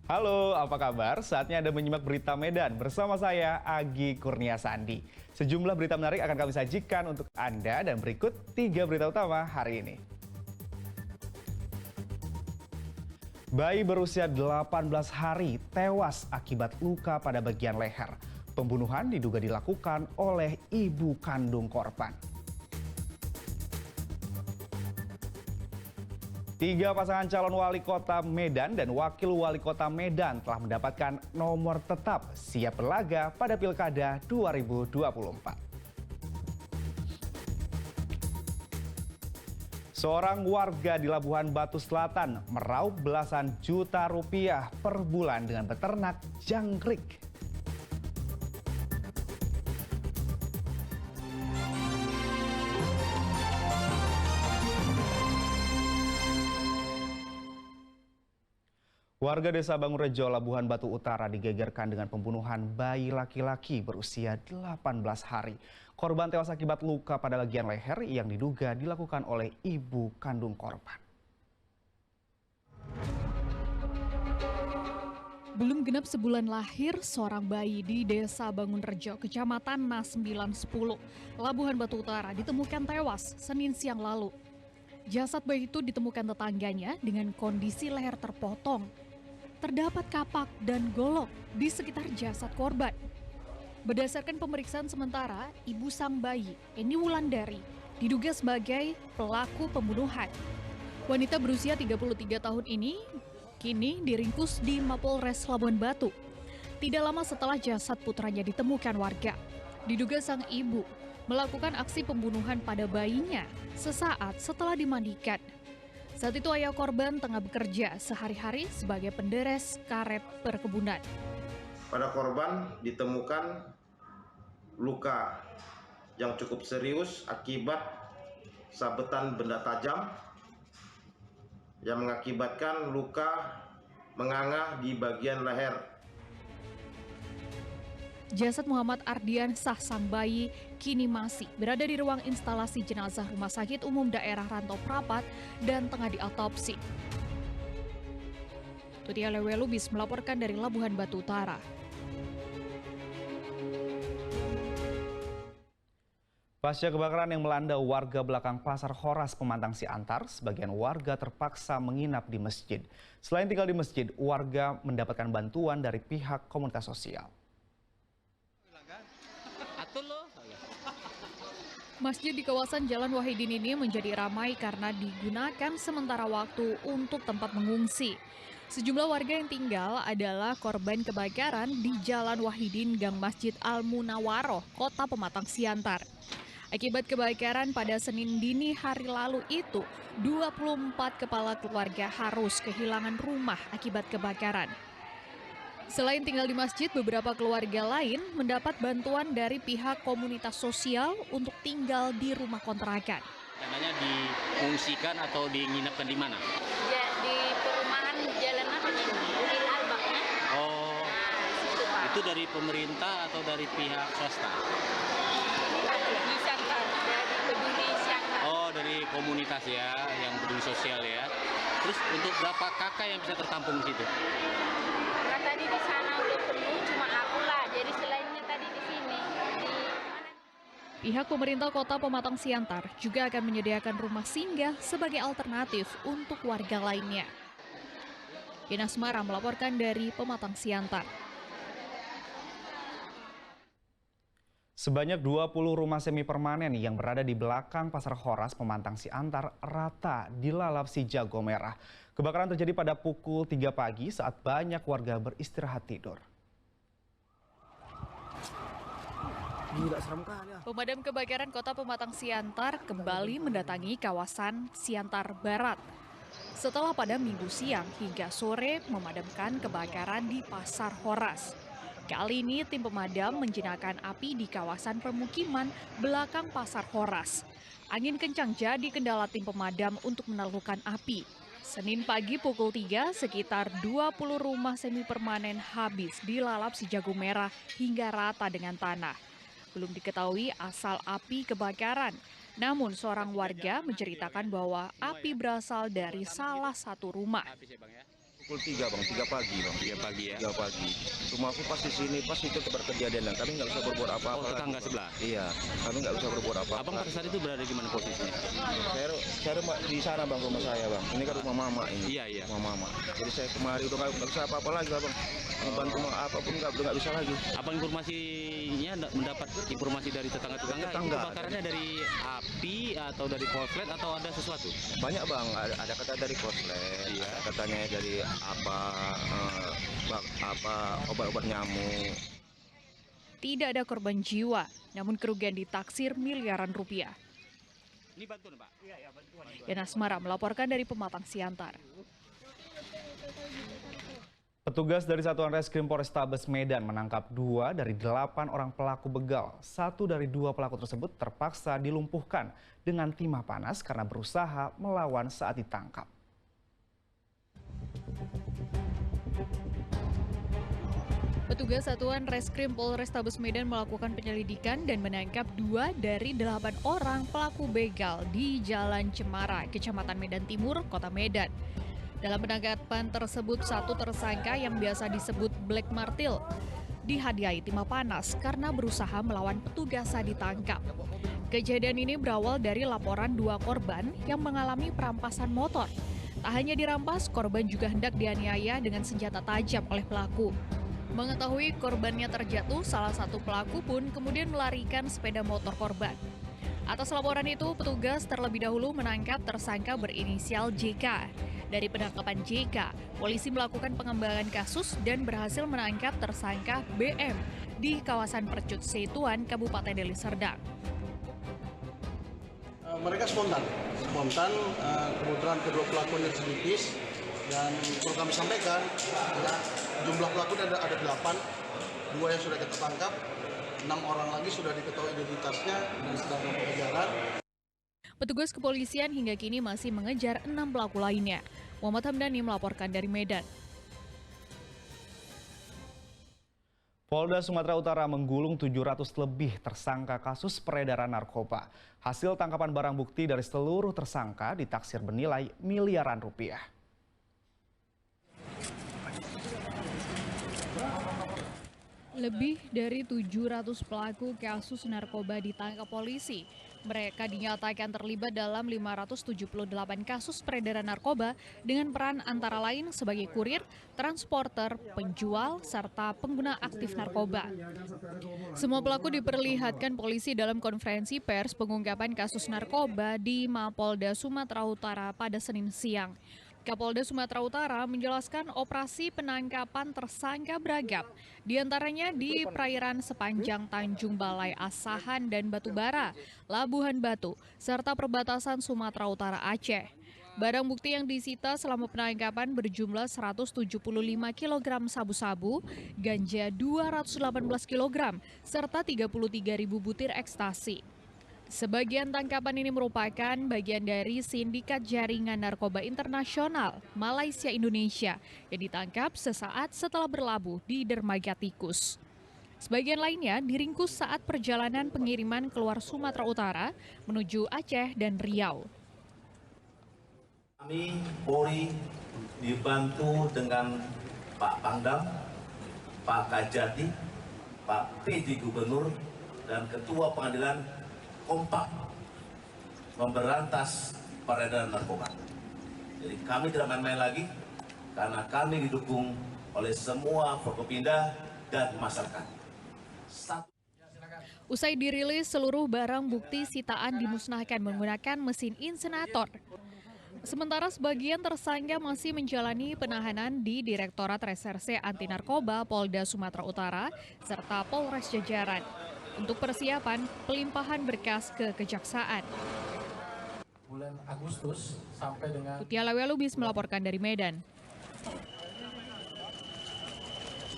Halo, apa kabar? Saatnya Anda menyimak berita Medan bersama saya, Agi Kurnia Sandi. Sejumlah berita menarik akan kami sajikan untuk Anda dan berikut 3 berita utama hari ini. Bayi berusia 18 hari tewas akibat luka pada bagian leher. Pembunuhan diduga dilakukan oleh ibu kandung korban. 3 pasangan calon wali kota Medan dan wakil wali kota Medan telah mendapatkan nomor tetap siap berlaga pada Pilkada 2024. Seorang warga di Labuhan Batu Selatan meraup belasan juta rupiah per bulan dengan beternak jangkrik. Warga desa Bangunrejo, Labuhan Batu Utara digegerkan dengan pembunuhan bayi laki-laki berusia 18 hari. Korban tewas akibat luka pada bagian leher yang diduga dilakukan oleh ibu kandung korban. Belum genap sebulan lahir, seorang bayi di desa Bangunrejo, kecamatan Nas 910, Labuhan Batu Utara ditemukan tewas Senin siang lalu. Jasad bayi itu ditemukan tetangganya dengan kondisi leher terpotong. Terdapat kapak dan golok di sekitar jasad korban. Berdasarkan pemeriksaan sementara, ibu sang bayi, Eni Wulandari, diduga sebagai pelaku pembunuhan. Wanita berusia 33 tahun ini kini diringkus di Mapolres Labuhan Batu. Tidak lama setelah jasad putranya ditemukan warga, diduga sang ibu melakukan aksi pembunuhan pada bayinya sesaat setelah dimandikan. Saat itu ayah korban tengah bekerja sehari-hari sebagai penderes karet perkebunan. Pada korban ditemukan luka yang cukup serius akibat sabetan benda tajam yang mengakibatkan luka menganga di bagian leher. Jasad Muhammad Ardian sah sang bayi kini masih berada di ruang instalasi jenazah Rumah Sakit Umum Daerah Rantau Prapat dan tengah diautopsi. Tutia Lewelubis melaporkan dari Labuhan Batu Utara. Pasca kebakaran yang melanda warga belakang Pasar Horas Pemantang Siantar, sebagian warga terpaksa menginap di masjid. Selain tinggal di masjid, warga mendapatkan bantuan dari pihak komunitas sosial. Masjid di kawasan Jalan Wahidin ini menjadi ramai karena digunakan sementara waktu untuk tempat mengungsi. Sejumlah warga yang tinggal adalah korban kebakaran di Jalan Wahidin Gang Masjid Al-Munawaroh, Kota Pematang Siantar. Akibat kebakaran pada Senin dini hari lalu itu, 24 kepala keluarga harus kehilangan rumah akibat kebakaran. Selain tinggal di masjid, beberapa keluarga lain mendapat bantuan dari pihak komunitas sosial untuk tinggal di rumah kontrakan. Rencananya diungsikan atau diinapkan di mana? Ya, di perumahan jalan apa nih? Di Albaknya. Oh, Nah, situ Pak. itu dari pemerintah atau dari pihak swasta? Di Siantar, dari peduli Siantar. Oh, dari komunitas ya, yang peduli sosial ya. Terus untuk berapa kakak yang bisa tertampung di situ? Karena tadi di sana udah penuh, cuma aku lah. Jadi selainnya tadi di sini. Pihak pemerintah Kota Pematang Siantar juga akan menyediakan rumah singgah sebagai alternatif untuk warga lainnya. Ina Asmara melaporkan dari Pematang Siantar. Sebanyak 20 rumah semi permanen yang berada di belakang Pasar Horas Pemantang Siantar rata dilalap si jago merah. Kebakaran terjadi pada pukul 3 pagi saat banyak warga beristirahat tidur. Pemadam kebakaran Kota Pematang Siantar kembali mendatangi kawasan Siantar Barat. Setelah pada Minggu siang hingga sore memadamkan kebakaran di Pasar Horas. Kali ini tim pemadam menjinakkan api di kawasan permukiman belakang Pasar Horas. Angin kencang jadi kendala tim pemadam untuk menaklukkan api. Senin pagi pukul 3, sekitar 20 rumah semi permanen habis dilalap si jago merah hingga rata dengan tanah. Belum diketahui asal api kebakaran. Namun seorang warga menceritakan bahwa api berasal dari salah satu rumah. Pukul 3 bang, 3 pagi bang. 3 pagi ya. 3 pagi. Rumahku pas di sini, pas itu kejadian dan kami nggak bisa berbuat apa-apa. Oh, tetangga sebelah? Iya, kami nggak bisa berbuat apa-apa. Abang pada saat itu berada di mana posisinya? Saya di sana bang, rumah saya bang. Ini kan rumah mama ini. Iya, iya. Rumah mama. Jadi saya kemari udah nggak bisa apa-apa lagi lah bang. Membantu apapun nggak bisa lagi. Apa informasinya mendapat informasi dari tetangga-tetangga? Tetangga. Kebakarannya dari api atau dari korslet atau ada sesuatu? Banyak bang, ada kata dari korslet, Iya. ada katanya dari obat-obat nyamuk. Tidak ada korban jiwa, namun kerugian ditaksir miliaran rupiah. Ini bantuan, Pak? Yana Asmara melaporkan dari Pematang Siantar. Petugas dari Satuan Reskrim Polrestabes Medan menangkap 2 dari 8 orang pelaku begal. 1 dari 2 pelaku tersebut terpaksa dilumpuhkan dengan timah panas karena berusaha melawan saat ditangkap. Petugas Satuan Reskrim Polrestabes Medan melakukan penyelidikan dan menangkap 2 dari 8 orang pelaku begal di Jalan Cemara, Kecamatan Medan Timur, Kota Medan. Dalam penangkapan tersebut, 1 tersangka yang biasa disebut Black Martil dihadiahi timah panas karena berusaha melawan petugas saat ditangkap. Kejadian ini berawal dari laporan 2 korban yang mengalami perampasan motor. Tak hanya dirampas, korban juga hendak dianiaya dengan senjata tajam oleh pelaku. Mengetahui korbannya terjatuh, salah satu pelaku pun kemudian melarikan sepeda motor korban. Atas laporan itu, petugas terlebih dahulu menangkap tersangka berinisial JK. Dari penangkapan JK, polisi melakukan pengembangan kasus dan berhasil menangkap tersangka BM di kawasan Percut Setuan, Kabupaten Deli Serdang. Mereka spontan, kebetulan kedua pelakunya sedikit dan perlu kami sampaikan jumlah pelakunya ada 8, 2 yang sudah kita tangkap, 6 orang lagi sudah diketahui identitasnya dan sedang dalam pengejaran. Petugas kepolisian hingga kini masih mengejar 6 pelaku lainnya. Muhammad Hamdani melaporkan dari Medan. Polda Sumatera Utara menggulung 700 lebih tersangka kasus peredaran narkoba. Hasil tangkapan barang bukti dari seluruh tersangka ditaksir bernilai miliaran rupiah. Lebih dari 700 pelaku kasus narkoba ditangkap polisi. Mereka dinyatakan terlibat dalam 578 kasus peredaran narkoba dengan peran antara lain sebagai kurir, transporter, penjual, serta pengguna aktif narkoba. Semua pelaku diperlihatkan polisi dalam konferensi pers pengungkapan kasus narkoba di Mapolda Sumatera Utara pada Senin siang. Kapolda Sumatera Utara menjelaskan operasi penangkapan tersangka beragam, diantaranya di perairan sepanjang Tanjung Balai Asahan dan Batubara, Labuhan Batu, serta perbatasan Sumatera Utara Aceh. Barang bukti yang disita selama penangkapan berjumlah 175 kg sabu-sabu, ganja 218 kg, serta 33.000 butir ekstasi. Sebagian tangkapan ini merupakan bagian dari sindikat jaringan narkoba internasional Malaysia-Indonesia yang ditangkap sesaat setelah berlabuh di dermaga tikus. Sebagian lainnya diringkus saat perjalanan pengiriman keluar Sumatera Utara menuju Aceh dan Riau. Kami Polri dibantu dengan Pak Pangdam, Pak Kajati, Pak PJ Gubernur, dan Ketua Pengadilan kompak memberantas peredaran narkoba. Jadi kami tidak main-main lagi karena kami didukung oleh semua Forkopimda dan masyarakat. Usai dirilis, seluruh barang bukti sitaan dimusnahkan menggunakan mesin insenator. Sementara sebagian tersangka masih menjalani penahanan di Direktorat Reserse Anti Narkoba Polda Sumatera Utara serta Polres Jajaran untuk persiapan pelimpahan berkas ke Kejaksaan. Bulan Agustus sampai dengan Tutia Lawelubis melaporkan dari Medan.